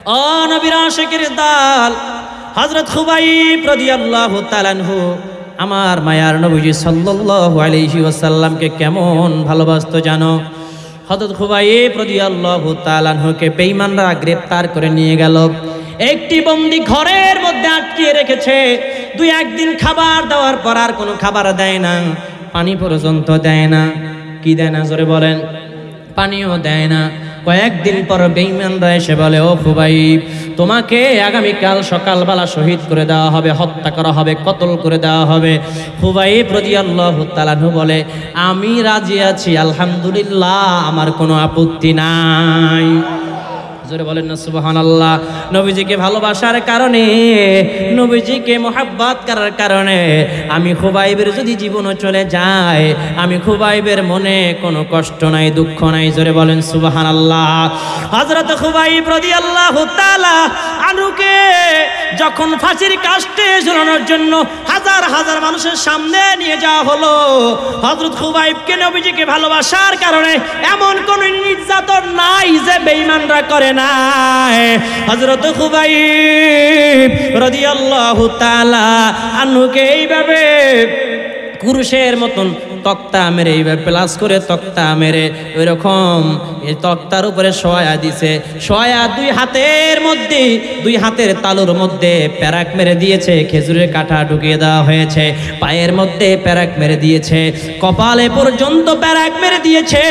ও নবীর আশিকের দল, হযরত খুবাইব রাদিয়াল্লাহু তাআলা আনহু আমার মায়ার নবীজি সাল্লাল্লাহু আলাইহি ওয়াসাল্লামকে কেমন ভালোবাসতো জানো? হযরত খুবাইব রাদিয়াল্লাহু তাআলা আনহুকে বেঈমানরা গ্রেফতার করে নিয়ে গেল। একটি বন্দি ঘরের মধ্যে আটকিয়ে রেখেছে। দুই একদিন খাবার দেওয়ার পর আর কোনো খাবার দেয় না, পানি পর্যন্ত দেয় না। কি দেয় না জোরে বলেন? পানিও দেয় না। কয়েকদিন পর বেঈমানরা এসে বলে, ও খুবাইব, তোমাকে আগামীকাল সকালবেলা শহীদ করে দেওয়া হবে, হত্যা করা হবে, কতল করে দেওয়া হবে। খুবাইব রাদিয়াল্লাহু তাআলা আনহু বলে, আমি রাজি আছি, আলহামদুলিল্লাহ, আমার কোনো আপত্তি নাই। জোরে বলেন না সুবহানাল্লাহ। নবীজিকে ভালোবাসার কারণে, নবীজিকে মোহাব্বত করার কারণে আমি খুবাইবের যদি জীবনও চলে যায়, আমি খুবাইবের মনে কোনো কষ্ট নাই, দুঃখ নাই। জোরে বলেন সুবহানাল্লাহ। হযরত খুবাইব রাদিয়াল্লাহু তাআলা আনহুকে যখন ফাঁসির কাস্টে ঝুলানোর জন্য হাজার হাজার মানুষের সামনে নিয়ে যাওয়া হলো, হযরত খুবাইবকে নবীজিকে ভালোবাসার কারণে এমন কোন নির্যাতন নাই যে বেঈমানরা করে না। হযরত খুবাইব রাদিয়াল্লাহু তাআলা আনহুকে এইভাবে কুরুশের মতন তক্তা মেরে, এইভাবে প্লাস করে তক্তা মেরে ওইরকম এই তক্তার উপরে শোয়া দিছে। শোয়া দুই হাতের মধ্যে, দুই হাতের তালুর মধ্যে প্যারাক মেরে দিয়েছে, খেজুরের কাঁটা ঢুকিয়ে দেওয়া হয়েছে, পায়ের মধ্যে প্যারাক মেরে দিয়েছে, কপালে পর্যন্ত প্যারাক মেরে দিয়েছে।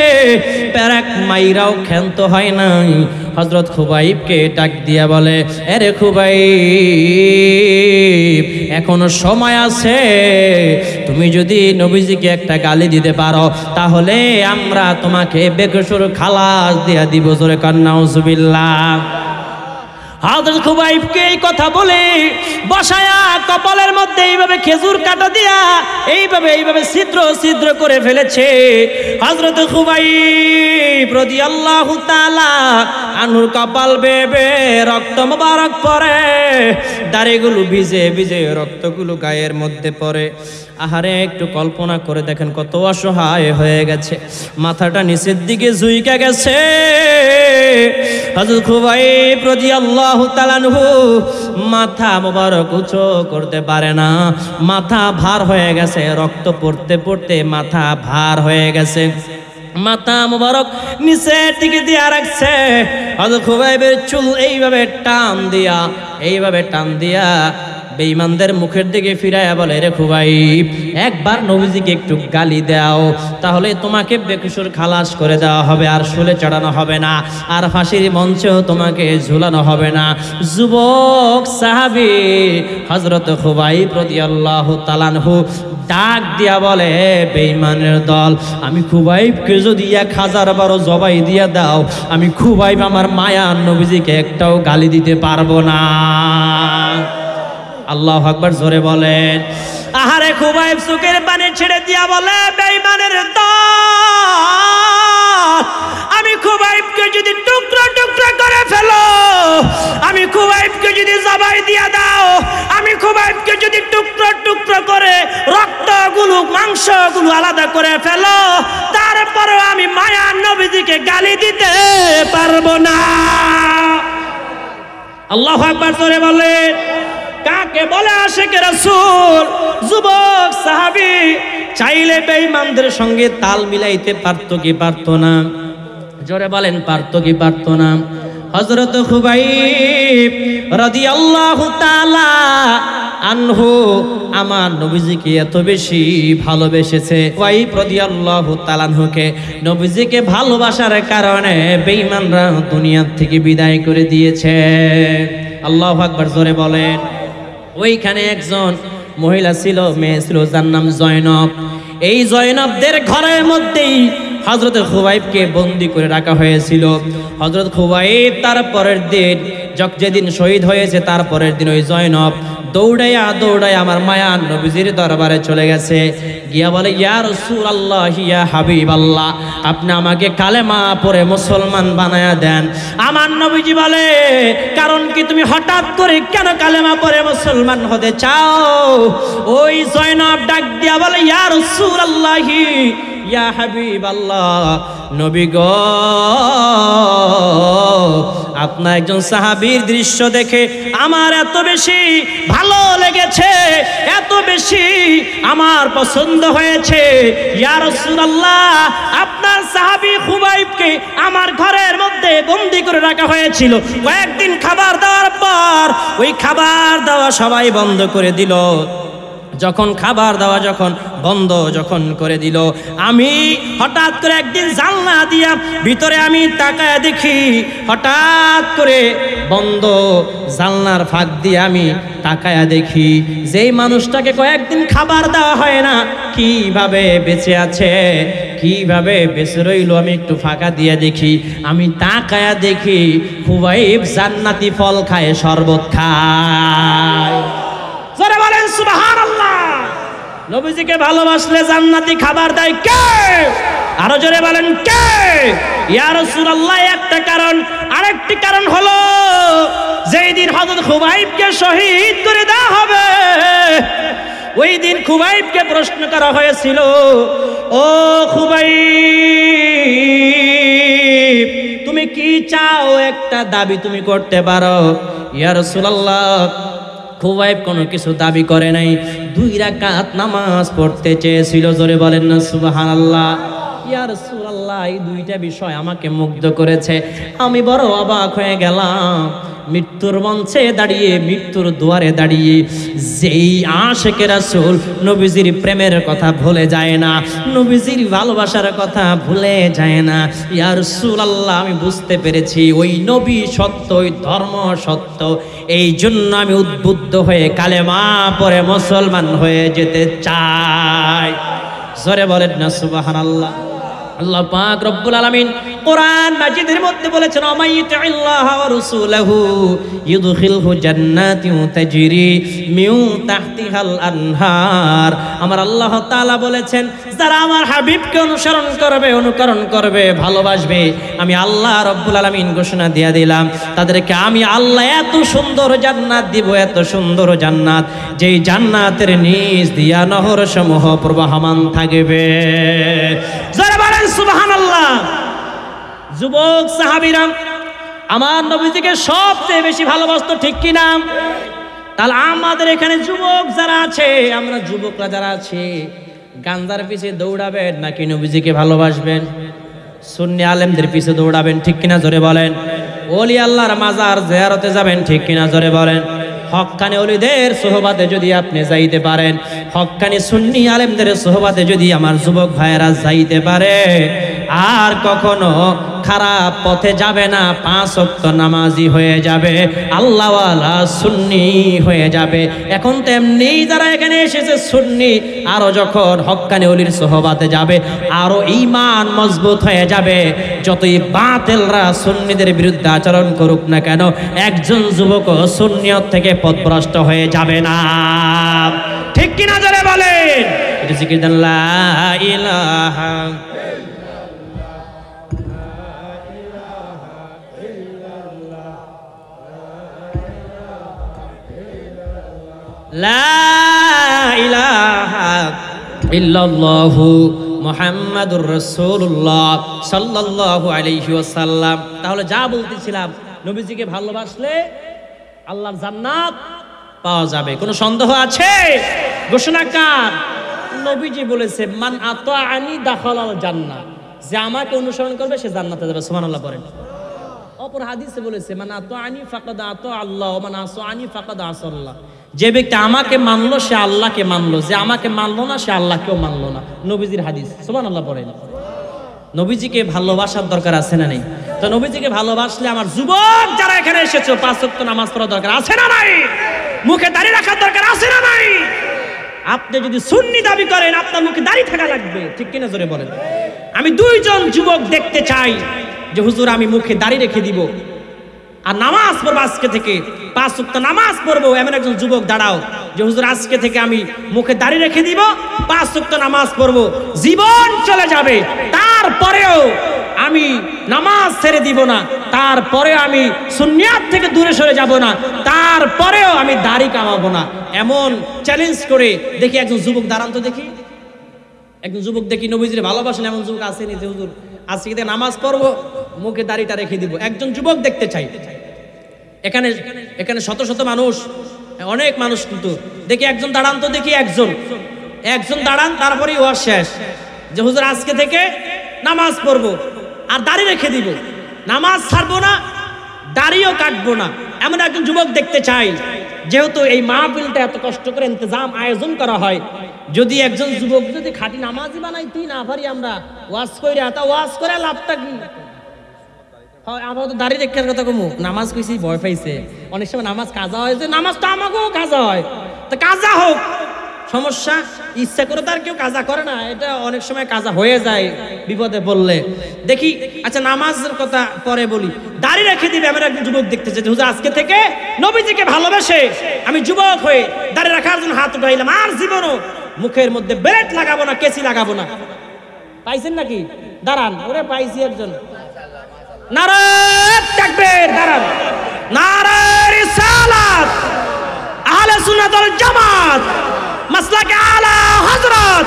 প্যারাক মাইরাও ক্ষান্ত হয় নাই। হযরত খুবাইবকে ডাক দিয়া বলে, আরে খুবাইব, এখনো সময় আছে, তুমি যদি নবীজিকে একটা গালি দিতে পারো তাহলে আমরা তোমাকে বেকসুর খালাস দিয়া দিব। জোরে কান্না নাউজুবিল্লাহ। হযরত খুবাইবকে এই কথা বলে বসায়া কপালের মধ্যে এইভাবে খেজুর কাটা দিয়া এইভাবে ছিদ্র ছিদ্র করে ফেলেছে। হযরত খুবাইব রাদিয়াল্লাহু তাআলা আনহুর কপাল বেয়ে রক্ত মোবারক পড়ে, দাড়িগুলো ভিজে ভিজে রক্তগুলো গায়ের মধ্যে পড়ে। আহারে, একটু কল্পনা করে দেখেন কত অসহায় হয়ে গেছে, মাথাটা নিচের দিকে ঝুঁকে গেছে। হযরত খুবাইব রাদিয়াল্লাহু তাআলা আনহু মাথা মোবারক উঁচু করতে পারে না, মাথা ভার হয়ে গেছে, রক্ত পড়তে পড়তে মাথা ভার হয়ে গেছে। মাথা মোবারক নিচের দিকে দিয়ে রাখছে। হযরত খুবাইবের চুল এইভাবে টান দিয়া বেঈমানদের মুখের দিকে ফিরাইয়া বলে, রে খুবাইব, একবার নবীজিকে একটু গালি দাও, তাহলে তোমাকে বেকসুর খালাস করে দেওয়া হবে, আর শুলে চড়ানো হবে না, আর ফাঁসির মঞ্চেও তোমাকে ঝুলানো হবে না। যুবক সাহাবী হযরত খুবাইব রাদিয়াল্লাহু তাআলা আনহু ডাক দিয়া বলে, বেঈমানের দল, আমি খুবাইবকে যদি 1000 বার জবাই দিয়া দাও, আমি খুবাইব আমার মায়ার নবীজিকে একটাও গালি দিতে পারবো না। আল্লাহু আকবার, জোরে বলেন। আহারে, খুবাইব চোখের পানি ছেড়ে দিয়া বলে, বেঈমানের দল, আমি খুবাইবকে যদি টুকরা টুকরা করে ফেলো, আমি খুবাইবকে যদি জবাই দিয়া দাও, আমি খুবাইবকে যদি টুকরো টুকরো করে রক্তগুলো মাংসগুলো আলাদা করে ফেলো, তারপরে আমি মায়ার নবীজিকে গালি দিতে পারবো না। আল্লাহু আকবার, জোরে বলেন। কাকে বলে আশিক রাসূল? যুবক সাহাবী চাইলে বেঈমানদের সঙ্গে তাল মিলাইতে পারতো কি পারতো না? জোরে বলেন, পারতো কি পারতো না? হযরত খুবাইব রাদিয়াল্লাহু তাআলা আনহু আমার নবীজিকে এত বেশি ভালোবেসেছে। খুবাইব রাদিয়াল্লাহু তাআলা আনহুকে নবীজিকে ভালোবাসার কারণে বেঈমানরা দুনিয়া থেকে বিদায় করে দিয়েছে। আল্লাহু আকবার, জোরে বলেন। ওইখানে একজন মহিলা ছিল, মেয়ে ছিল, যার নাম জয়নব। এই জয়নবদের ঘরের মধ্যেই হযরত খুবাইবকে বন্দী করে রাখা হয়েছিল। হযরত খুবাইব তারপরের দিন, যেদিন শহীদ হয়েছে তারপরের দিন ওই জয়নব দৌড়াইয়া আমার মায়ার নবীজির দরবারে চলে গেছে। গিয়া বলে, ইয়া রাসূলুল্লাহ, ইয়া হাবিবাল্লাহ, আপনি আমাকে কালেমা পড়ে মুসলমান বানায়া দেন। আমার নবীজি বলে, কারণ কি, তুমি হঠাৎ করে কেন কালেমা পড়ে মুসলমান হতে চাও? ওই জয়নব ডাক দিয়া বলে, ইয়া রাসূলুল্লাহ, ইয়া হাবিবাল্লাহ, নবী গো, আপনার একজন সাহাবীর দৃশ্য দেখে আমার এত বেশি ভালো লেগেছে, এত বেশি আমার পছন্দ হয়েছে। ইয়া রাসূলুল্লাহ, আপনার সাহাবী খুবাইবকে আমার ঘরের মধ্যে বন্দী করে রাখা হয়েছিল। কয়েকদিন খাবার দেওয়ার পর ওই খাবার দেওয়া সবাই বন্ধ করে দিল। যখন খাবার দেওয়া বন্ধ করে দিল, আমি হঠাৎ করে একদিন জানলা দিয়া ভিতরে আমি তাকায় দেখি, হঠাৎ করে বন্ধ জানলার ফাঁক দিয়ে আমি তাকায় দেখি যেই মানুষটাকে কয়েকদিন খাবার দেওয়া হয় না কিভাবে বেঁচে আছে, কিভাবে বেঁচে রইল। আমি একটু ফাঁকা দিয়ে দেখি, আমি তাকায়া দেখি খুবাইব জান্নাতি ফল খায়, শরবত খায়। জোরে বলেন সুবহানাল্লাহ। নবীজিকে ভালোবাসলে জান্নাতি খাবার দেয় কে? আরো জোরে বলেন কে? ইয়া রাসূলুল্লাহ, একটা কারণ। আরেকটি কারণ হলো যেই দিন হযরত খুবাইবকে শহীদ করে দেওয়া হবে, ওই দিন খুবাইবকে প্রশ্ন করা হয়েছিল, ও খুবাইব, তুমি কি চাও? একটা দাবি তুমি করতে পারো। ইয়া রাসূলুল্লাহ, খুবাইব কোনো কিছু দাবি করে নাই, 2 রাকাত নামাজ পড়তে চেয়েছিল। জোরে বলেন না সুবহানাল্লাহ। ইয়া রাসূলুল্লাহ, এই 2টা বিষয় আমাকে মুগ্ধ করেছে। আমি বড় অবাক হয়ে গেলাম। মৃত্যুর মঞ্চে দাঁড়িয়ে, মৃত্যুর দুয়ারে দাঁড়িয়ে যেই আশিকে রাসূল নবীজির প্রেমের কথা ভুলে যায় না, নবীজির ভালোবাসার কথা ভুলে যায় না। ইয়া রাসূলুল্লাহ, আমি বুঝতে পেরেছি ওই নবী সত্য, ওই ধর্ম সত্য। এই জন্য আমি উদ্বুদ্ধ হয়ে কালেমা পড়ে মুসলমান হয়ে যেতে চাই। জোরে বলেন না সুবহানাল্লাহ। আল্লাহ পাক রব্বুল আলামিন কোরআন মাজিদের মধ্যে বলেছেন, আমাইয়ুতিল্লাহ ওয়া রাসূলহু ইউদখিলহু জান্নাতিন তাজরি মিন তাহতিহাল আনহার। আমার আল্লাহ তাআলা বলেছেন, যারা আমার হাবিবকে অনুকরণ করবে, ভালোবাসবে, আমি আল্লাহ রব্বুল আলামিন ঘোষণা দিয়ে দিলাম, তাদেরকে আমি আল্লাহ এত সুন্দর জান্নাত দিব, এত সুন্দর জান্নাত, যেই জান্নাতের নিচ দিয়া নহর সমূহ প্রবাহমান থাকবে। যারা বলেন সুবহানাল্লাহ। যুবক সাহাবীরা আমার নবীজিকে সবচেয়ে বেশি ভালোবাসতো, ঠিক কি না? তাহলে আমাদের এখানে যুবক যারা আছে, আমরা যুবকরা যারা আছে, গাঞ্জার পিছে দৌড়াবেন নাকি নবীজিকে ভালোবাসবেন? সুন্নি আলেমদের পিছে দৌড়াবেন, ঠিক কিনা জোরে বলেন? ওলি আল্লাহর মাজার জিয়ারতে যাবেন, ঠিক কিনা জোরে বলেন? হক্কানি ওলিদের সোহবাতে যদি আপনি যাইতে পারেন, হক্কানি সুন্নি আলেমদের সোহবাতে যদি আমার যুবক ভাইয়েরা যাইতে পারে, আর কখনো খারাপ পথে যাবে না, 5 ওয়াক্ত নামাজি হয়ে যাবে, আল্লাহওয়ালা সুন্নি হয়ে যাবে। এখন তো এমনি যারা এখানে এসেছে সুন্নি, আরো যখন হক্কানি ওলির সোহবাতে যাবে, আরো ঈমান মজবুত হয়ে যাবে। যতই বাতিলরা সুন্নিদের বিরুদ্ধে আচরণ করুক না কেন, একজন যুবক সুন্নিয়ত থেকে পথভ্রষ্ট হয়ে যাবে না, ঠিক কিনা জোরে বলেন? এটা জিকির দেন, লা ইলাহা লা ইলাহা ইল্লাল্লাহু মুহাম্মাদুর রাসূলুল্লাহ সাল্লাল্লাহু আলাইহি ওয়াসাল্লাম। তাহলে যা বলতেছিলাম, নবীজিকে ভালোবাসলে আল্লাহর জান্নাত পাওয়া যাবে। কোনো সন্দেহ আছে? ঘোষণা কার? নবীজি বলেছে, মান আতাআনি দাখালাল জান্নাহ, যে আমাকে অনুসরণ করবে সে জান্নাতে যাবে। সুবহানাল্লাহ পড়েন। অপর হাদিসে বলেছে, মান আতাআনি ফাকাদ আতা আল্লাহ ওয়া মান আসানি ফাকাদ আসাল্লাহ, যে ব্যক্তি আমাকে মানলো সে আল্লাহকে মানলো, যে আমাকে মানলো না সে আল্লাহকেও মানলো না। নবীজির হাদিস। সুবহানাল্লাহ পড়েন। নবীজিকে ভালোবাসার দরকার আছে না নেই? তো নবীজিকে ভালোবাসলে আমার যুবক যারা এখানে এসেছো, 5 ওয়াক্ত নামাজ পড়ার দরকার আছে না নাই? মুখে দাড়ি রাখার দরকার আছে না নাই? আপনি যদি সুন্নি দাবি করেন, আপনার মুখে দাড়ি থাকা লাগবে, ঠিক কিনা জোরে বলেন? আমি 2 জন যুবক দেখতে চাই যে হুজুর আমি মুখে দাড়ি রেখে দিব আর নামাজ পড়বো, আজকে থেকে 5 ওয়াক্ত নামাজ পড়বো, এমন একজন যুবক দাঁড়াও যে হুজুর আজকে থেকে আমি মুখে দাড়ি রেখে দিব, 5 ওয়াক্ত নামাজ পড়বো, জীবন চলে যাবে, তারপরেও আমি নামাজ ছেড়ে দিব না, তারপরেও আমি সুন্নিয়াত থেকে দূরে সরে যাব না, তারপরেও আমি দাড়ি কামাবো না। এমন চ্যালেঞ্জ করে দেখি একজন যুবক দাঁড়ান তো দেখি, একজন যুবক দেখি নবীজির ভালোবাসেন এমন যুবক আসেনি যে হুজুর আজকে থেকে নামাজ পড়বো, মুখে দাড়িটা রেখে দিব। একজন যুবক দেখতে চাই। এখানে এখানে শত শত মানুষ, অনেক মানুষ, কিন্তু দেখি একজন দাঁড়ান তো, দেখি একজন দাঁড়ান, তারপরেই ওয়াজ শেষ যে হুজুর আজকে থেকে নামাজ পড়বো আর দাড়ি রেখে দিব, নামাজ ছাড়বো না, দাড়িও কাটবো না, এমন একজন যুবক দেখতে চাই। যেহেতু এই মাহফিলটা এত কষ্ট করে ইন্তজাম আয়োজন করা হয়, যদি একজন যুবক যদি খাঁটি নামাজি বানাইতেই না পারি আমরা, ওয়াজ কইরা তা ওয়াজ করে লাভটা কি? আমার তো দাড়ি দেখার কথা কমু, নামাজ কইছি ভয় পাইছে। অনেক সময় নামাজ কাজা হয়েছে, নামাজ তো আমাকেও কাজা হয়, তো কাজা হোক, সমস্যা। ইচ্ছা করে তার কেউ কাজা করে না, এটা অনেক সময় কাজা হয়ে যায় বিপদে পড়লে। দেখি, আচ্ছা নামাজের কথা পরে বলি, দাড়ি রেখে দিবে আমার একজন যুবক দেখতে চাই, হুজুর আজকে থেকে নবীজিকে ভালোবেসে আমি যুবক হয়ে দাড়ি রাখার জন্য হাত উঠাইলাম, আর জীবনও মুখের মধ্যে বেলেট লাগাবো না, কেসি লাগাবো না। পাইছেন নাকি? দাঁড়ান, ওরে পাইছি একজন। নারায়ে তাকবীর, দাঁড়ান। নারায়ে রিসালাত, আহলে সুন্নাত ওয়াল জামাত, মাসলাকে আলা হযরত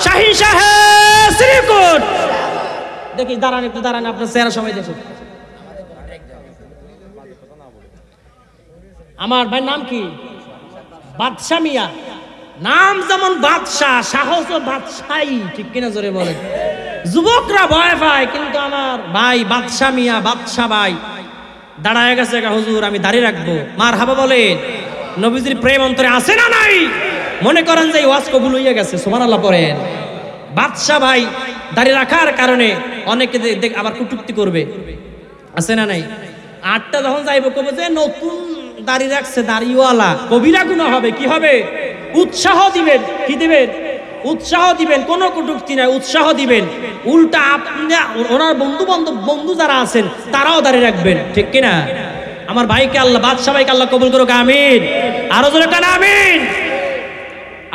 শাহীন শাহে শ্রীকোট। দেখি দাঁড়ান, একটু দাঁড়ান, আপনার চেহারা সময় দেখুন। আমার ভাই নাম কি? বাদশা মিয়া। নাম যেমন বাদশা, সাহসও বাদশাই, ঠিক কিনা জোরে বলেন? যুবকরা ভয় পায়, কিন্তু আমার ভাই বাদশা মিয়া, বাদশা ভাই দাঁড়ায় গেছে, হুজুর আমি দাঁড়িয়ে রাখবো। মারহাবা বলেন। নবীজির প্রেম অন্তরে আছে না নাই? মনে করেন যে ওয়াজ কবুল হয়ে গেছে, সুবহানাল্লাহ পড়েন। বাদশা ভাই দাঁড়িয়ে রাখার কারণে অনেকে আবার কটূক্তি করবে, আছে না নাই? আটটা যখন যাইব কবে যে নতুন দাড়ি রাখছে, দাড়িওয়ালা, কবিরা গুনাহ হবে। কি হবে? উৎসাহ দিবেন। কি দিবেন? উৎসাহ দিবেন, কোনো কটূক্তি নাই, উৎসাহ দিবেন। উল্টা আপনি ওনার বন্ধু যারা আছেন তারাও দাঁড়িয়ে রাখবেন, ঠিক কিনা? আমার ভাইকে আল্লাহ, বাদশা ভাইকে আল্লাহ কবুল করুক, আমিন। আরো জোরে কান আমিন।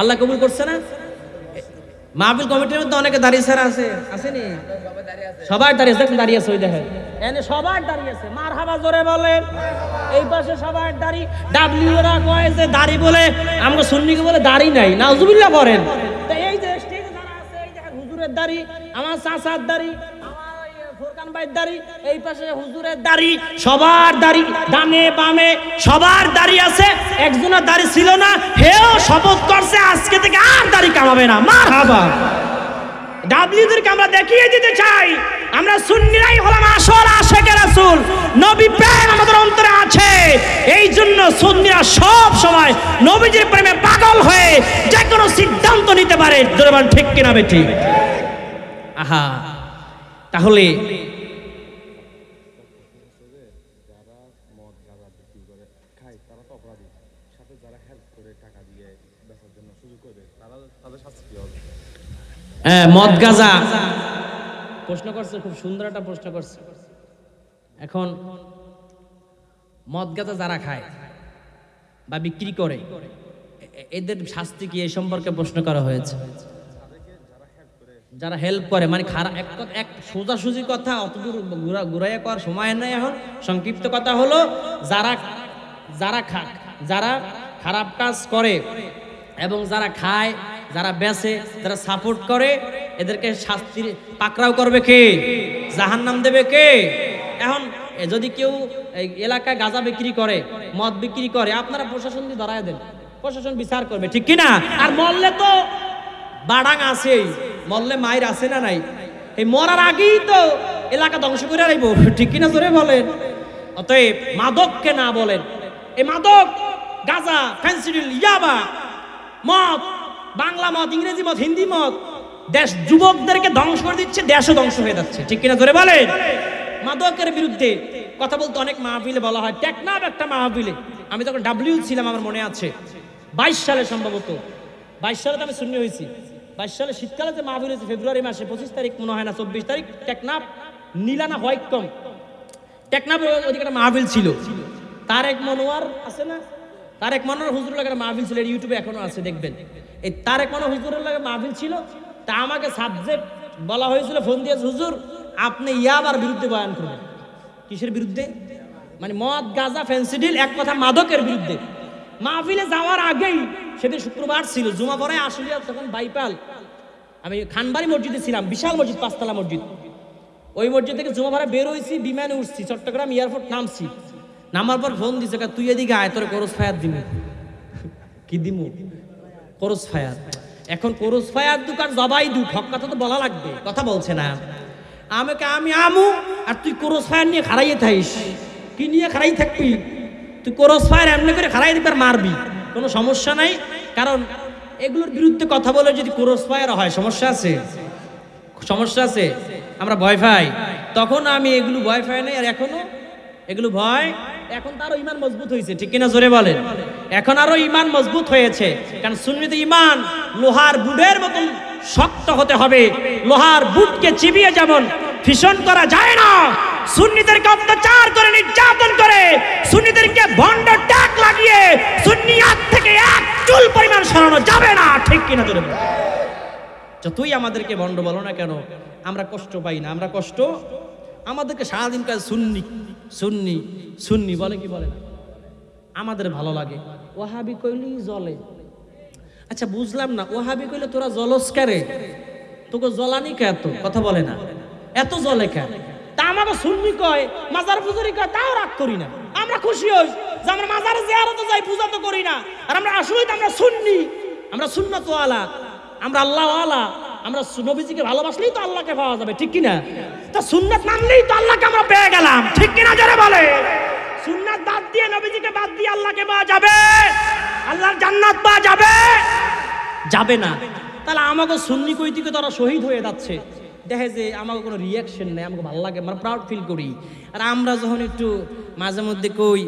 আল্লাহ কবুল করছে না? মাহফিল কমিটির মধ্যে অনেকে দাঁড়িয়ে ছাড়া আছে, আসেনি? সবাই দাঁড়িয়ে আছে, দেখুন দাঁড়িয়ে আছে, ওই দেখেন এনে সবাই দাঁড়িয়ে আছে। মারহাবা জোরে বলেন। এই পাশে সবাই দাঁড়ি। ডাব্লিউরা কয় যে দাড়ি বলে, আমরা সুন্নিকে বলে দাড়ি নাই, নাউজুবিল্লাহ পড়েন। তো এই যে স্টেজে যারা আছে, এই দেখেন হুজুরের দাড়ি, আমার চাচার দাড়ি, ফোরকান ভাইয়ের দাড়ি, এই পাশে হুজুরের দাড়ি, সবার দাড়ি, ডানে বামে সবার দাড়ি আছে। একজনের দাড়ি ছিল না, হেও শপথ করছে আজকে থেকে আর দাড়ি কামাবে না। মারহাবা। ডাব্লিউদেরকে আমরা দেখিয়ে দিতে চাই, আমরা সুন্নিরাই হলাম আসল আশিকে রাসূল। নবী প্রেম আমাদের অন্তরে আছে, এই জন্য সুন্নিরা সব সময় নবীজির প্রেমে পাগল হয়ে যে কোনো সিদ্ধান্ত নিতে পারে। জোরে ঠিক কিনা বেঠি? আহা, তাহলে মদ গাঁজা প্রশ্ন করছে, খুব সুন্দর একটা প্রশ্ন করছে। এখন মদ গাঁজা যারা খায় বা বিক্রি করে, এদের শাস্তি কি, এই সম্পর্কে প্রশ্ন করা হয়েছে। যারা হেল্প করে, মানে খারাপ, এক সোজাসুজি কথা অতদূর ঘুরাইয়া করার সময় নাই এখন। সংক্ষিপ্ত কথা হলো, যারা খারাপ কাজ করে এবং যারা খায়, যারা বেচে, যারা সাপোর্ট করে, এদেরকে শাস্তির পাকড়াও করবে কে? জাহান্নাম দেবে কে? এখন যদি কেউ এলাকায় গাঁজা বিক্রি করে, মদ বিক্রি করে, আপনারা প্রশাসন দিয়ে ধরায় দেন, প্রশাসন বিচার করবে, ঠিক কিনা? আর মরলে তো বাড়াং আছেই, মরলে মায়ের আছে না নাই? এই মরার আগেই তো এলাকা ধ্বংস করে রাখব, ঠিক কিনা জোরে বলেন? অতএব মাদককে না বলেন। এই মাদক, গাঁজা, ফেন্সিডিল, ইয়াবা, মদ, বাংলা মদ, ইংরেজি মদ, হিন্দি মদ, দেশ যুবকদেরকে ধ্বংস করে দিচ্ছে, দেশও ধ্বংস হয়ে যাচ্ছে, ঠিক কিনা জোরে বলেন? মাদকের বিরুদ্ধে কথা বলতে অনেক মাহফিলে বলা হয়। টেকনাফ একটা মাহফিলে আমি তখন ডাব্লিউ ছিলাম, আমার মনে আছে 22 সালে, সম্ভবত 22 সালে তো আমি সুন্নি হয়েছি। 22 সালে শীতকালে যে মাহফিল হয়েছে ফেব্রুয়ারি মাসে 25 তারিখ মনে হয় না, 24 তারিখ, টেকনাফ নীলানা হোয়াইট কম, টেকনাফের ওদিকে একটা মাহফিল ছিল। তারেক মনোয়ার আছে না, তারেক মনোয়ার হুজুরের লাগে মাহফিল ছিল, ইউটিউবে এখনো আছে, দেখবেন। এই তারেক মনোয়ার হুজুরের লাগে মাহফিল ছিল। তা আমাকে সাবজেক্ট বলা হয়েছিল, ফোন দিয়েছে, হুজুর আপনি ইয়াবার বিরুদ্ধে বয়ান করবেন। কিসের বিরুদ্ধে? মানে মদ, গাঁজা, ফেন্সিডিল, এক কথা মাদকের বিরুদ্ধে। মাহফিলে যাওয়ার আগেই, সেদিন শুক্রবার ছিল, জুমা পরে আসলে তখন বাইপাল, আমি খানবাড়ি মসজিদে ছিলাম, বিশাল মসজিদ, 5 তলা মসজিদ। ওই মসজিদ থেকে জুমা ভাড়া বের হয়েছি, বিমানে উঠছি, চট্টগ্রাম এয়ারপোর্ট নামছি। নামার পর ফোন দিছে, তুই এদিকে আয়, তোর ক্রস ফায়ার দিমু। কি দিমু? Cross fire. এখন ক্রস ফায়ার দোকান জবাই দু, হক কথা তো বলা লাগবে, কথা বলছে না। আমি আমু আর তুই ক্রস ফায়ার নিয়ে খাড়াইয়ে থাকিস। কি নিয়ে খাড়াই থাকবি? তুই ক্রস ফায়ার এমনি করে খাড়াই দিবি আর মারবি, কোনো সমস্যা নাই। কারণ এগুলোর বিরুদ্ধে কথা বলে যদি ক্রস ফায়ার হয়, সমস্যা আছে, সমস্যা আছে। আমরা ভয় পাই, তখন আমি এগুলো ভয় পাই নাই। আর এখনো এগুলো ভয়, এখন তারও ইমান মজবুত হয়েছে, ঠিক কিনা জোরে বলেন? এখন আরো ইমান মজবুত হয়েছে, কারণ সুন্নিতে ইমান লোহার বুটের মতন শক্ত হতে হবে। লোহার বুটকে চিবিয়ে যেমন ফিশন করা যায় না, সুন্নিদেরকে অত্যাচার করে, নির্যাতন করে, সুন্নিদেরকে ভণ্ড ট্যাগ লাগিয়ে সুন্নিয়াত থেকে এক চুল পরিমাণ সরানো যাবে না, ঠিক কিনা জোরে বলেন? যতই আমাদেরকে ভণ্ড বলো না কেন, আমরা কষ্ট পাই না। আমরা কষ্ট, আমাদেরকে সারাদিন কাজ সুন্নি সুন্নি সুন্নি বলে কি বলে না, আমাদের ভালো লাগে। ওয়াহাবি কইলি জলে। আচ্ছা বুঝলাম না, ওয়াহাবি কইলে তোরা জলস কারে, তোকে জ্বলানি কে এত, কথা বলে না, এত জলে কেন? তা আমাকে সুন্নি কয়, মাজার পূজারি কয়, তাও রাগ করি না। আমরা খুশি হই যে আমরা মাজারে জিয়ারতে যাই, পূজা তো করি না। আর আমরা আসলেই তো আমরা সুন্নি, আমরা সুন্নাত ওয়ালা, আমরা আল্লাহ ওয়ালা। আমরা নবীজিকে ভালোবাসলেই তো আল্লাহকে পাওয়া যাবে, ঠিক কিনা? তা সুন্নাত মানলেই তো আল্লাহকে আমরা পেয়ে গেলাম, ঠিক কিনা জোরে বলে? সুন্নাত বাদ দিয়ে, নবীজিকে বাদ দিয়ে আল্লাহকে পাওয়া যাবে? আল্লাহর জান্নাত পাওয়া যাবে? যাবে না। তাহলে আমাকে সুন্নি কই থেকে তারা শহীদ হয়ে যাচ্ছে, দেখে যে আমাকে কোনো রিয়াকশন নেই, আমাকে ভালো লাগে, আমরা প্রাউড ফিল করি। আর আমরা যখন একটু মাঝে মধ্যে কই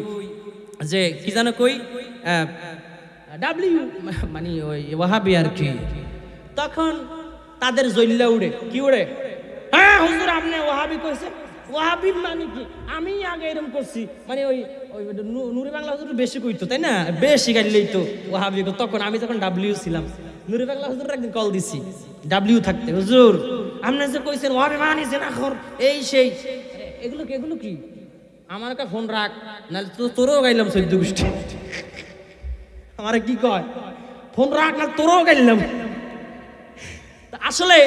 যে কি জানো কই ডাব্লিউ মানে ওই ওয়াহাবি আর কি, তখন তাদের জল্লা উড়ে, কি উড়ে? হ্যাঁ হুজুর আপনি ওয়াহাবি কইছে। ওয়াহাবি মানে কি? আমি আগে এরকম করছি, মানে ওই নুরি বাংলা হুজুর বেশি কইতো, তাই না? বেশি গাইলেই তো ওয়াহাবি। তখন আমি যখন ডাব্লিউ ছিলাম, নুরি বাংলা হুজুর একদিন কল দিছি ডাব্লিউ থাকতে, হুজুর আপনি যে কইছেন ওয়াহাবি মানিছেন এখন এই সেই, এগুলো কি এগুলো কি? আমার একটা ফোন রাখ, নাহলে তোরও গাইলাম 14 গোষ্ঠী। আমার কি কয়, ফোন রাখ না তোরও গাইলাম। আসলে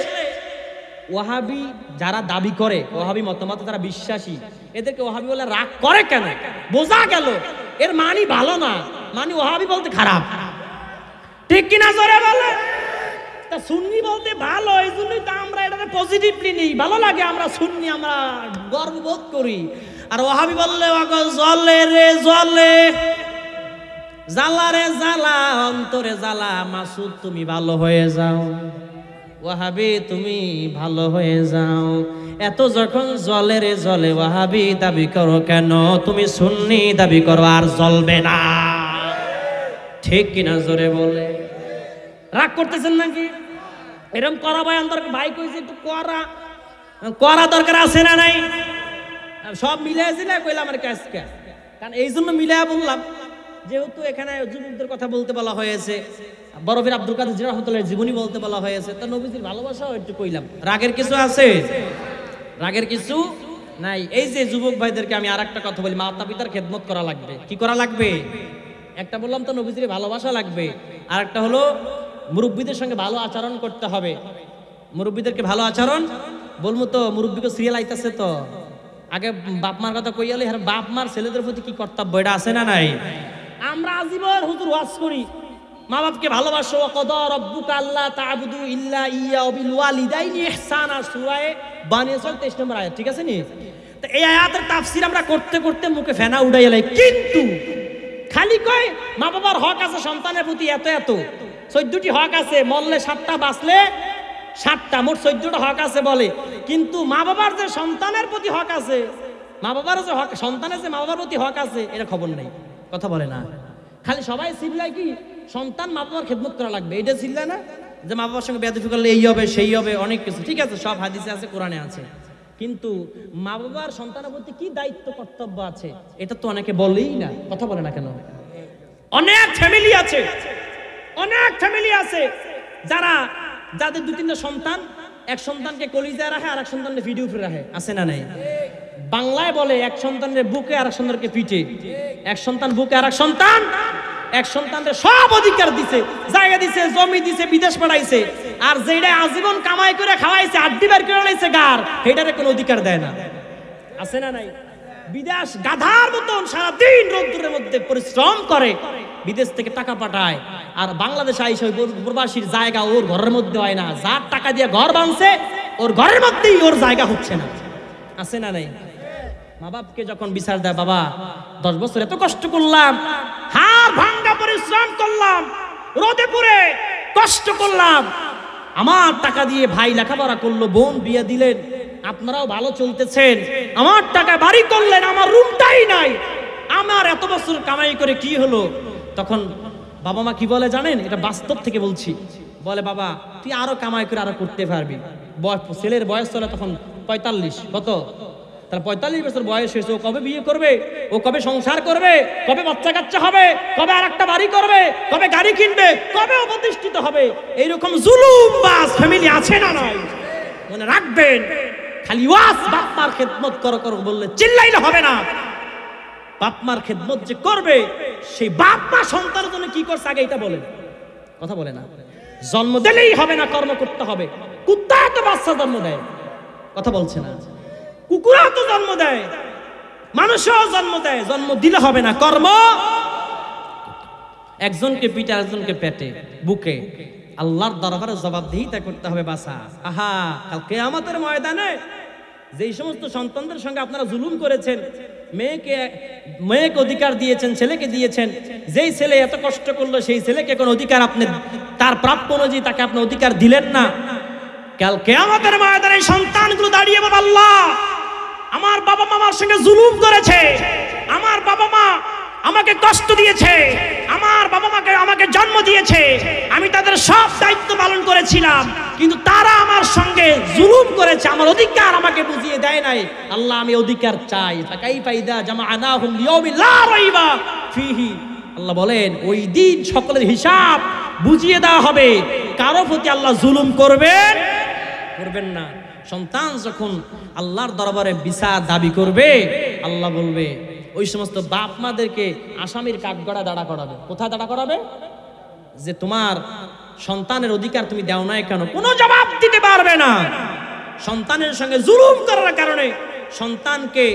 ওয়াহাবি যারা দাবি করে, ওয়াহাবি মতামত যারা বিশ্বাসী, এদেরকে ওয়াহাবি বলে রাগ করে কেন? বোঝা গেল এর মানি ভালো না, মানি ওয়াহাবি বলতে খারাপ, ঠিক কিনা জোরে বলে? তা সুন্নি বলতে ভালো, এই জন্যই তো আমরা এটাকে পজিটিভলি নিই, ভালো লাগে, আমরা সুন্নি, আমরা গর্ববোধ করি। আর ওয়াহাবি বললে জলে রে জলে, জ্বালা রে জ্বালা, অন্তরে জ্বালা, মাসুদ তুমি ভালো হয়ে যাও, ওয়াহাবি তুমি ভালো হয়ে যাও। এত যখন জলে রে জলে, ওয়াহাবি দাবি করো কেন? তুমি সুন্নি দাবি করো, আর জ্বলবে না, ঠিক কিনা জোরে বলে? রাগ করতেছেন নাকি? এরকম করা ভাই দরকার, ভাই কইছে একটু করা দরকার আছে না নাই? সব মিলাইছি না কইলাম আর কাজকে, কারণ এই জন্য মিলাইয়া বললাম, যেহেতু এখানে যুবকদের কথা বলতে বলা হয়েছে, বরফির আব্দুল কাদের জিলানী রাহমাতুল্লাহ জীবনী বলতে বলা হয়েছে, তো নবীজির ভালোবাসাও একটু কইলাম। রাগের কিছু আছে? রাগের কিছু নাই। এই যে যুবক ভাইদেরকে আমি আরেকটা কথা বলি, মাতা পিতার খেদমত করা লাগবে। কি করা লাগবে? একটা বললাম তো নবীজির ভালোবাসা লাগবে, আর একটা হলো মুরব্বীদের সঙ্গে ভালো আচরণ করতে হবে। মুরব্বীদেরকে ভালো আচরণ বলবো তো, মুরব্বীকে সিরিয়াল আইতাছে তো, আগে বাপ মার কথা কইয়ালে, আর বাপ মার ছেলেদের প্রতি কি কর্তব্য, এটা আছে না নাই? আমরা আজীবন হুজুর ওয়াজ করি, মা বাপকে ভালোবাসো, কদা রাব্বুকা আল্লা তা'বুদু ইল্লা ইয়্যা ওয়া বিল ওয়ালিদাইনি ইহসানা, সূরা বানিয়ে 23 নম্বর আয়াত, ঠিক আছে নি? তো এই আয়াতের তাফসীর আমরা করতে করতে মুখে ফেনা উড়াইয়া লাই, কিন্তু খালি কয় মা বাবার হক আছে সন্তানের প্রতি এত এত, 14টি হক আছে, মরলে 7টা, বাঁচলে 7টা, মোট 14টা হক আছে বলে। কিন্তু মা বাবার যে সন্তানের প্রতি হক আছে, মা বাবার যে হক, সন্তানের যে মা বাবার প্রতি হক আছে, এটা খবর নাই, কথা বলে না। খালি সবাই চিল্লায় কি সন্তান মা বাবার খেদমত করা লাগবে, এটা চিল্লায় না যে মা বাবার সঙ্গে বেয়াদবি করলে এই হবে সেই হবে, অনেক কিছু, ঠিক আছে, সব হাদিসে আছে, কোরআনে আছে। কিন্তু মা বাবার সন্তানের প্রতি কি দায়িত্ব কর্তব্য আছে, এটা তো অনেকে বলেই না, কথা বলে না কেন? অনেক ফ্যামিলি আছে, অনেক ফ্যামিলি আছে যারা, যাদের 2-3টা সন্তান, এক সন্তানকে কলিজায় রাখে, আর এক সন্তানকে ভিডিও ফিরে রাখে, আছে না নাই? বাংলায় বলে এক সন্তানের বুকে আর এক সন্তানকে পিঠে, এক সন্তান বুকে আর এক সন্তান, এক সন্তানের সব অধিকার দিছে, জায়গা দিছে, জমি দিছে, বিদেশ পাঠাইছে, আর যেটা আজীবন কামাই করে খাওয়াইছে আড্ডি বের করে লাইছে গার, এটারে কোনো অধিকার দেয় না। আছে না নাই? বিদেশ গাধার মতন সারাদিন রোদ্দুরের মধ্যে পরিশ্রম করে, বিদেশ থেকে টাকা পাঠায়, আর বাংলাদেশে আইসা ওই প্রবাসীর জায়গা ওর ঘরের মধ্যে হয় না। যার টাকা দিয়ে ঘর বানছে ওর ঘরের মধ্যেই ওর জায়গা হচ্ছে না। আছে না নাই? মা বাপকে যখন বিচার দেয়, বাবা 10 বছর এত কষ্ট করলাম, হাড় ভাঙ্গা পরিশ্রম করলাম, রোদে পুড়ে কষ্ট করলাম, আমার টাকা দিয়ে ভাই লেখাপড়া করলো, বোন বিয়ে দিলেন, আপনারাও ভালো চলতেছেন, আমার টাকা বাড়ি করলেন, আমার রুমটাই নাই, আমার এত বছর কামাই করে কি হলো? তখন বাবা মা কি বলে জানেন? এটা বাস্তব থেকে বলছি। বলে, বাবা তুই আরো কামাই করে আরো করতে পারবি। ছেলের বয়স চলে তখন 45, কত? তাহলে 45 বছর বয়স হয়েছে, ও কবে বিয়ে করবে? ও কবে সংসার করবে? কবে বাচ্চা কাচ্চা হবে? কবে আর একটা বাড়ি করবে? কবে গাড়ি কিনবে? কবে ও প্রতিষ্ঠিত হবে? এইরকম জুলুমবাজ ফ্যামিলি আছে না নাই? মনে রাখবেন, খালি ওয়াজ বাপ মার খেদমত করো করো বললে চিল্লাইলে হবে না। বাপ মার খেদমত যে করবে, সেই বাপ মা সন্তানের জন্য কি করছে আগে এটা বলেন, কথা বলে না। জন্ম দিলেই হবে না, কর্ম করতে হবে। কুত্তা তো বাচ্চা জন্ম দেয়, কথা বলছে না। কুকুরা তো জন্ম দেয়, মানুষও জন্ম দেয়, জন্ম দিলে হবে না, কর্ম। একজনকে পিঠে একজনকে পেটে বুকে আল্লাহর দরবারে জবাবদিহিতা করতে হবে বাসা। আহা, কাল কিয়ামতের ময়দানে যেই সমস্ত সন্তানদের সঙ্গে আপনারা জুলুম করেছেন, মেয়েকে অধিকার দিয়েছেন, ছেলেকে দিয়েছেন, যেই ছেলে এত কষ্ট করলো সেই ছেলেকে কোনো অধিকার আপনি তার প্রাপ্য অনুযায়ী তাকে আপনি অধিকার দিলেন না, কাল কিয়ামতের ময়দানে সন্তানগুলো দাঁড়িয়ে বলবে, আল্লাহ আমার বাবা মা আমার সঙ্গে জুলুম করেছে, আমার বাবা মা আমাকে কষ্ট দিয়েছে, আমার বাবা মাকে আমাকে জন্ম দিয়েছে, আমি তাদের সব দায়িত্ব পালন করেছিলাম, কিন্তু তারা আমার সঙ্গে জুলুম করেছে, আমার অধিকার আমাকে বুঝিয়ে দেয় নাই। আল্লাহ আমি অধিকার চাই। ফাকাইফা ইযা জামা'নাহুম লিয়াউমিন লা রাইবা ফীহি, আল্লাহ বলেন ওই দিন সকলের হিসাব বুঝিয়ে দেওয়া হবে, কারো প্রতি আল্লাহ জুলুম করবেন না। সন্তান যখন আল্লাহর দরবারে বিচার দাবি করবে, আল্লাহ বলবে ওই সমস্ত বাপ মাদেরকে আসামির কাঠগড়া দাঁড়া করাবে। কোথায় দাঁড়া করাবে? যে তোমার সন্তানের অধিকার তুমি দাও নাই কেন? কোনো জবাব দিতে পারবে না। সন্তানের সঙ্গে জুলুম করার কারণে সন্তানকে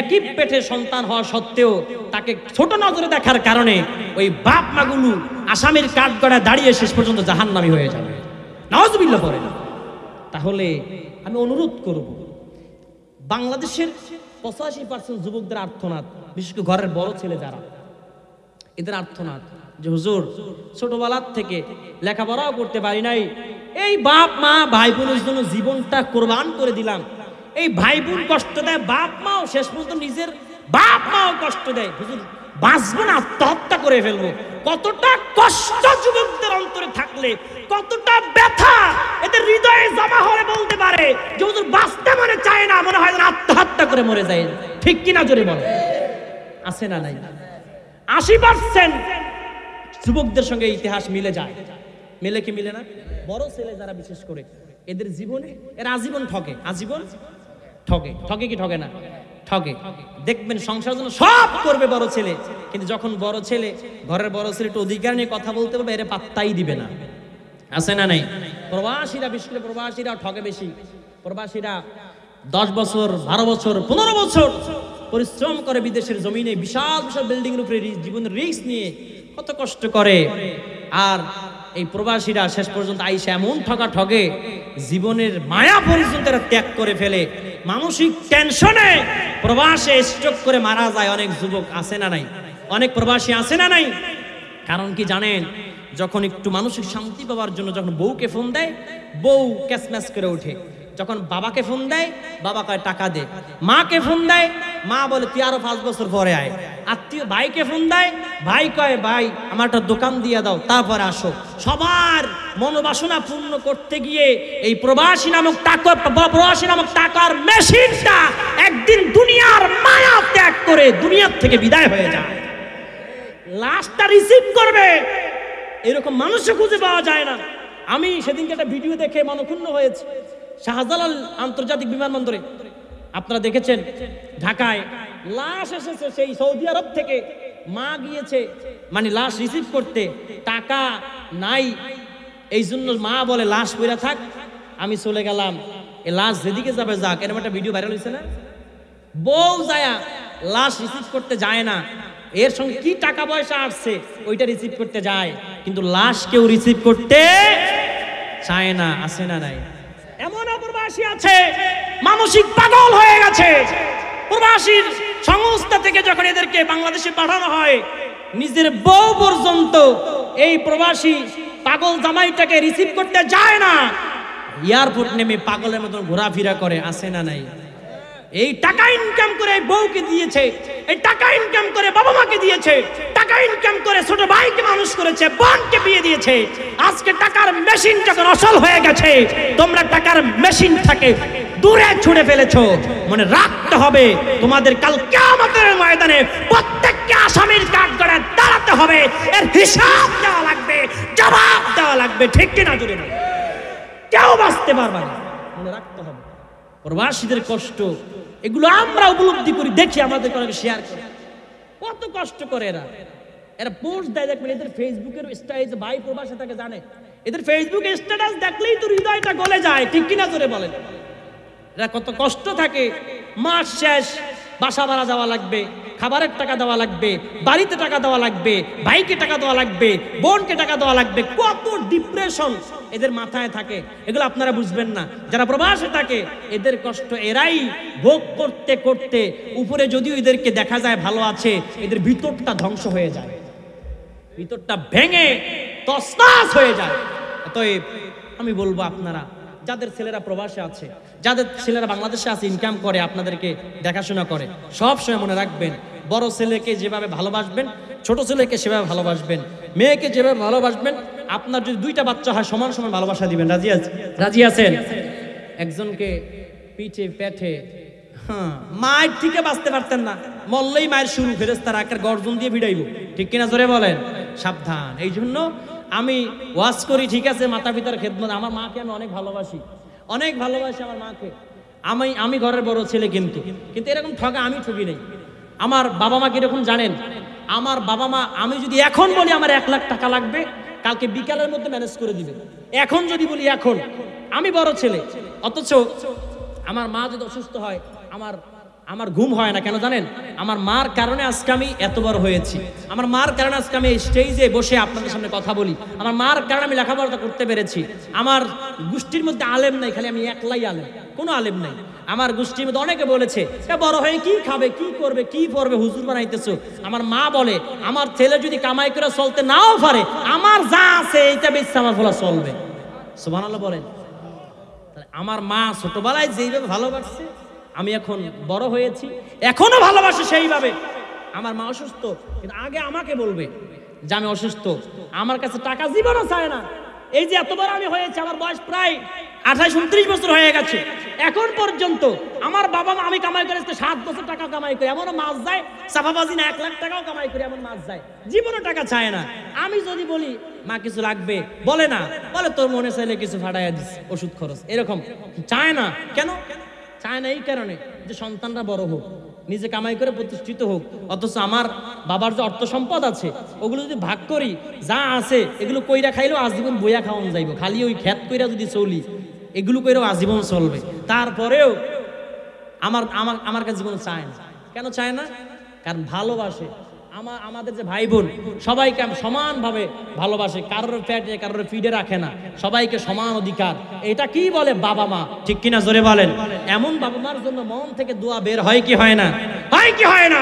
একই পেটে সন্তান হওয়া সত্ত্বেও তাকে ছোট নজরে দেখার কারণে ওই বাপ মাগুলো আসামির কাঠগড়া দাঁড়িয়ে শেষ পর্যন্ত জাহান্নামী হয়ে যাবে। নাউজুবিল্লাহ পড়ে। তাহলে আমি অনুরোধ করব, বাংলাদেশের 85% যুবকদের আর্তনাদ, বিশেষ করে ঘরের বড় ছেলে যারা, এদের আর্তনাদ যে হুজুর ছোটবেলার থেকে লেখাপড়াও করতে পারি নাই, এই বাপ মা ভাই বোনের জন্য জীবনটা কোরবান করে দিলাম, এই ভাই বোন কষ্ট দেয়, বাপ মাও শেষ পর্যন্ত নিজের বাপ মাও কষ্ট দেয়, হুজুর বাঁচবো না, আত্মহত্যা করে ফেলবো। কতটা কষ্ট যুবকদের অন্তরে থাকলে, কতটা ব্যথা এদের হৃদয়ে জমা হলে বলতে পারে যে হুজুর বাঁচতে মনে চায় না, মনে হয় আত্মহত্যা করে মরে যায়। ঠিক কিনা জোরে বলে? আছে না নাই? 80% যুবকদের সঙ্গে ইতিহাস মিলে যায়। মিলে কি মিলে না? বড় ছেলে যারা বিশেষ করে, এদের জীবনে এরা আজীবন ঠকে, আজীবন ঠকে। ঠকে কি ঠকে না? ঠকে। দেখবেন সংসার জন্য সব করবে বড় ছেলে, কিন্তু যখন বড় ছেলে, ঘরের বড় ছেলে একটু অধিকার নিয়ে কথা বলতে পারবে, এরা পাত্তাই দিবে না। আছে না নাই? প্রবাসীরা, বিশেষ করে প্রবাসীরা ঠকে বেশি। প্রবাসীরা 10 বছর 12 বছর 15 বছর পরিশ্রম করে বিদেশের জমিনে, বিশাল বিশাল বিল্ডিং এর উপরে জীবনের রিস্ক নিয়ে কত কষ্ট করে, আর এই প্রবাসীরা শেষ পর্যন্ত আইসা এমন ঠকা ঠকে, জীবনের মায়া পর্যন্ত ত্যাগ করে ফেলে। মানসিক টেনশনে প্রবাসে স্ট্রোক করে মারা যায় অনেক যুবক। আছে না নাই? অনেক প্রবাসী আছে না নাই? কারণ কি জানেন? যখন একটু মানসিক শান্তি পাওয়ার জন্য যখন বউকে ফোন দেয়, বউ ক্যাসম্যাচ করে ওঠে। যখন বাবাকে ফোন দেয়, বাবা কয় টাকা দে। মাকে ফোন দেয়, মা বলে তুই আরো 5 বছর পরে আয়। আত্মীয় ভাইকে ফোন দেয়, ভাই কয় ভাই আমার একটা দোকান দিয়ে দাও, তারপরে আসো। সবার মনোবাসনা পূর্ণ করতে গিয়ে এই প্রবাসী নামক টাকার মেশিনটা একদিন দুনিয়ার মায়া ত্যাগ করে দুনিয়ার থেকে বিদায় হয়ে যায়। লাশটা রিসিভ করবে এরকম মানুষও খুঁজে পাওয়া যায় না। আমি সেদিনকে একটা ভিডিও দেখে মনক্ষুণ্ণ হয়েছে। শাহজালাল আন্তর্জাতিক বিমানবন্দরে আপনারা দেখেছেন, ঢাকায় লাশ এসেছে সেই সৌদি আরব থেকে। মা গিয়েছে মানে লাশ রিসিভ করতে, টাকা নাই, এই জন্য মা বলে লাশ পইরা থাক, আমি চলে গেলাম, এই লাশ যেদিকে যাবে যাক। এরকম একটা ভিডিও ভাইরাল হয়েছে না? বউ যায় লাশ রিসিভ করতে যায় না, এর সঙ্গে কি টাকা পয়সা আসছে ওইটা রিসিভ করতে যায়, কিন্তু লাশ কেউ রিসিভ করতে চায় না। আছে না নাই? এমন প্রবাসী আছে মানসিক পাগল হয়ে গেছে। প্রবাসীর সংস্থা থেকে যখন এদেরকে বাংলাদেশে পাঠানো হয়, নিজের বউ পর্যন্ত এই প্রবাসী পাগল জামাইটাকে রিসিভ করতে যায় না, এয়ারপোর্ট নেমে পাগলের মতন ঘোরাফেরা করে। আছে না নাই? এই টাকা ইনকাম করে বউকে দিয়েছে, এই টাকা ইনকাম করে বাবা মাকে দিয়েছে, টাকা ইনকাম করে ছোট ভাইকে মানুষ করেছে, বোনকে বিয়ে দিয়েছে। আজকে টাকার মেশিন যখন অসল হয়ে গেছে, তোমরা টাকার মেশিন থেকে দূরে ছুড়ে ফেলেছো। মনে রাখতে হবে, তোমাদের কাল কিয়ামতের ময়দানে প্রত্যেককে আসামির কাঠগড়ায় দাঁড়াতে হবে, এর হিসাব দেওয়া লাগবে, জবাব দেওয়া লাগবে। ঠিক কিনা? জুড়ে না, কেউ বাঁচতে পারবে না। মনে রাখতে হবে প্রবাসীদের কষ্ট, এগুলো আমরা উপলব্ধি করি, দেখি, আমাদের অনেকে শেয়ার করি। কত কষ্ট করে এরা, এরা পোস্ট দেয়। দেখবেন এদের ফেসবুকের স্ট্যাটাস, ভাই প্রবাসে থাকে জানে, এদের ফেসবুকে স্ট্যাটাস দেখলেই তো হৃদয়টা গলে যায়। ঠিক কিনা জোরে বলেন? এরা কত কষ্ট থাকে। মাস শেষ, বাসা ভাড়া দেওয়া লাগবে, খাবারের টাকা দেওয়া লাগবে, বাড়িতে টাকা দেওয়া লাগবে, ভাইকে টাকা দেওয়া লাগবে, বোনকে টাকা দেওয়া লাগবে। কত ডিপ্রেশন এদের মাথায় থাকে, এগুলো আপনারা বুঝবেন না। যারা প্রবাসে থাকে এদের কষ্ট এরাই ভোগ করতে করতে, উপরে যদিও এদেরকে দেখা যায় ভালো আছে, এদের ভিতরটা ধ্বংস হয়ে যায়, ভিতরটা ভেঙে তছনছ হয়ে যায়। অতএব আমি বলবো, আপনারা যাদের ছেলেরা প্রবাসে আছে, যাদের ছেলেরা বাংলাদেশে আছে, ইনকাম করে, আপনাদেরকে দেখাশোনা করে, সব সময় মনে রাখবেন, বড় ছেলেকে যেভাবে ভালোবাসবেন, ছোট ছেলেকে সেভাবে ভালোবাসবেন, মেয়েকে যেভাবে ভালোবাসবেন। আপনার যদি দুইটা বাচ্চা হয়, সমান সমান ভালোবাসা দিবেন। রাজি আছেন? একজনকে পিঠে পেটে, মায়ের থেকে বাঁচতে পারতেন না, মরলেই মায়ের শুরু, ফেরেশতারা একটা গর্জন দিয়ে ভিড়াইব। ঠিক কিনা জোরে বলেন? সাবধান। এই জন্য আমি ওয়াজ করি, ঠিক আছে, মাতা পিতার খেদমত। আমার মাকে আমি অনেক ভালোবাসি, অনেক ভালোবাসি আমার মাকে। আমি ঘরের বড় ছেলে, কিন্তু এরকম ঠকা আমি ঠকি নেই। আমার বাবা মা কিরকম জানেন? আমার বাবা মা, আমি যদি এখন বলি আমার 1 লাখ টাকা লাগবে, কালকে বিকালের মধ্যে ম্যানেজ করে দিবে। এখন যদি বলি, এখন আমি বড় ছেলে, অথচ আমার মা যদি অসুস্থ হয়, আমার ঘুম হয় না। কেন জানেন? আমার মার কারণে আজকে আমি এত বড় হয়েছি, আমার মার কারণে আজকে আমি স্টেজে বসে আপনাদের সামনে কথা বলি, আমার মার কারণে আমি লেখাপড়া করতে পেরেছি। আমার গোষ্ঠীর মধ্যে আলেম নাই, খালি আমি একলাই আলেম, কোনো আলেম নাই। আমার গোষ্ঠীর মধ্যে অনেকে বলেছে, বড় হয়ে কি খাবে, কি করবে, কি পড়বে, হুজুর বানাইতেছো। আমার মা বলে, আমার ছেলে যদি কামাই করে চলতে নাও পারে, আমার যা আছে এইটা বেশি আমার ফলা চলবে। সুবহানাল্লাহ বলেন। আমার মা ছোটবেলায় যেইভাবে ভালোবাসছে, আমি এখন বড় হয়েছি, এখনো ভালোবাসে সেইভাবে। আমার মা অসুস্থ, কিন্তু আগে আমাকে বলবে যে আমি অসুস্থ, আমার কাছে টাকা জীবনও চায় না। এই যে এত বড় আমি হয়েছে, আমার বয়স প্রায় 28-29 বছর হয়ে গেছে, এখন পর্যন্ত আমার বাবা মা, আমি কামাই করে 7 বছর টাকা কামাই করে, এমনও মাছ যায়, সাফাবাজি না 1 লাখ টাকাও কামাই করে, এমন মাছ যায়, জীবনও টাকা চায় না। আমি যদি বলি মা কিছু লাগবে, বলে না, বলে তোর মনে চাইলে কিছু ফাটাইয়া দিস, ওষুধ খরচ, এরকম চায় না। কেন চায় না? এই কারণে যে সন্তানরা বড় হোক, নিজে কামাই করে প্রতিষ্ঠিত হোক। অথচ আমার বাবার যে অর্থ সম্পদ আছে, ওগুলো যদি ভাগ করি, যা আছে এগুলো কইরা খাইলেও আজীবন বইয়া খাওয়ানো যাইব। খালি ওই খেত কইরা যদি চলি, এগুলো কইরাও আজীবন চলবে। তারপরেও আমার কাছে জীবন চায় না। কেন চায় না? কারণ ভালোবাসে। আমাদের যে ভাই বোন, সবাইকে সমানভাবে ভালোবাসে, কারোর পেটে কারোর ফিডে রাখে না, সবাইকে সমান অধিকার। এটা কি বলে? বাবা মা। ঠিক কিনা জোরে বলেন? এমন বাবা মার জন্য মন থেকে দোয়া বের হয় কি হয় না? হয় কি হয় না?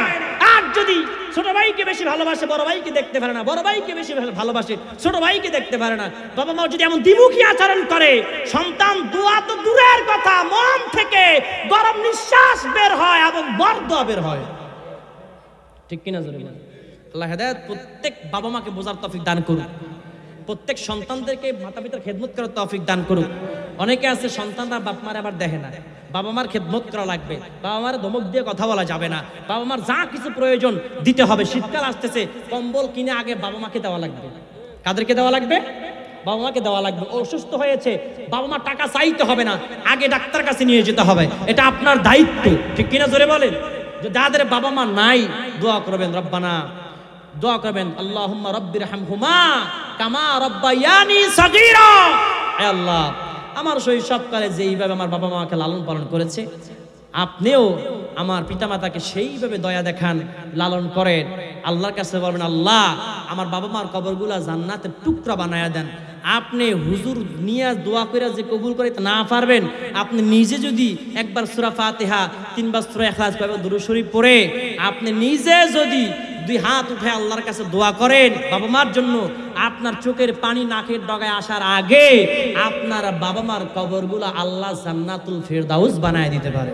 আর যদি ছোট ভাইকে বেশি ভালোবাসে, বড় ভাইকে দেখতে পারে না, বড় ভাইকে বেশি ভালোবাসে, ছোট ভাইকে দেখতে পারে না, বাবা মা যদি এমন দ্বিমুখী আচরণ করে, সন্তান দোয়া তো দূরের কথা, মন থেকে গরম নিঃশ্বাস বের হয় এবং বরদোয়া বের হয়। ঠিক কিনা জোরে বলেন? আল্লাহ হেদায়েত প্রত্যেক বাবা মাকে বোঝার তৌফিক দান করুক, প্রত্যেক সন্তানদেরকে মাতা পিতার খেদমত করার তৌফিক দান করুক। অনেকে আছে সন্তানরা বাপ মার আবার দেখে না, বাবা মার খেদমত করা লাগবে, বাবা মার ধমক দিয়ে কথা বলা যাবে না, বাবা মার যা কিছু প্রয়োজন দিতে হবে। শীতকাল আসতেছে, কম্বল কিনে আগে বাবা মাকে দেওয়া লাগবে। কাদেরকে দেওয়া লাগবে? বাবা মাকে দেওয়া লাগবে। অসুস্থ হয়েছে, বাবা মা টাকা চাইতে হবে না, আগে ডাক্তার কাছে নিয়ে যেতে হবে, এটা আপনার দায়িত্ব। ঠিক কিনা জোরে বলেন? যাদের বাবা মা নাই, দোয়া করবেন, রব্বানা, দোয়া করবেন, আল্লাহুম্মা রাব্বিরহামহুমা কামা রাব্বায়ানি সাগীরা। হে আল্লাহ, আমার শৈশবকালে যেইভাবে আমার বাবা মা আমাকে লালন পালন করেছে, আপনিও আমার পিতামাতাকে সেইভাবে দয়া দেখান, লালন করেন। আল্লাহর কাছে বলবেন, আল্লাহ আমার বাবা মার কবরগুলা জান্নাতের টুকরা বানায়া দেন। আপনি হুজুর নিয়ে দোয়া করে যে কবুল করে না পারবেন, আপনি নিজে যদি একবার সূরা ফাতিহা, 3 বার সূরা ইখলাস, কয়েকবার দুরূদ শরীফ পড়ে আপনি নিজে যদি 2 হাত উঠে আল্লাহর কাছে দোয়া করেন বাবা মার জন্য, আপনার চোখের পানি নাকের ডগায় আসার আগে আপনার বাবা মার কবরগুলো আল্লাহ জান্নাতুল ফেরদাউস বানায় দিতে পারে।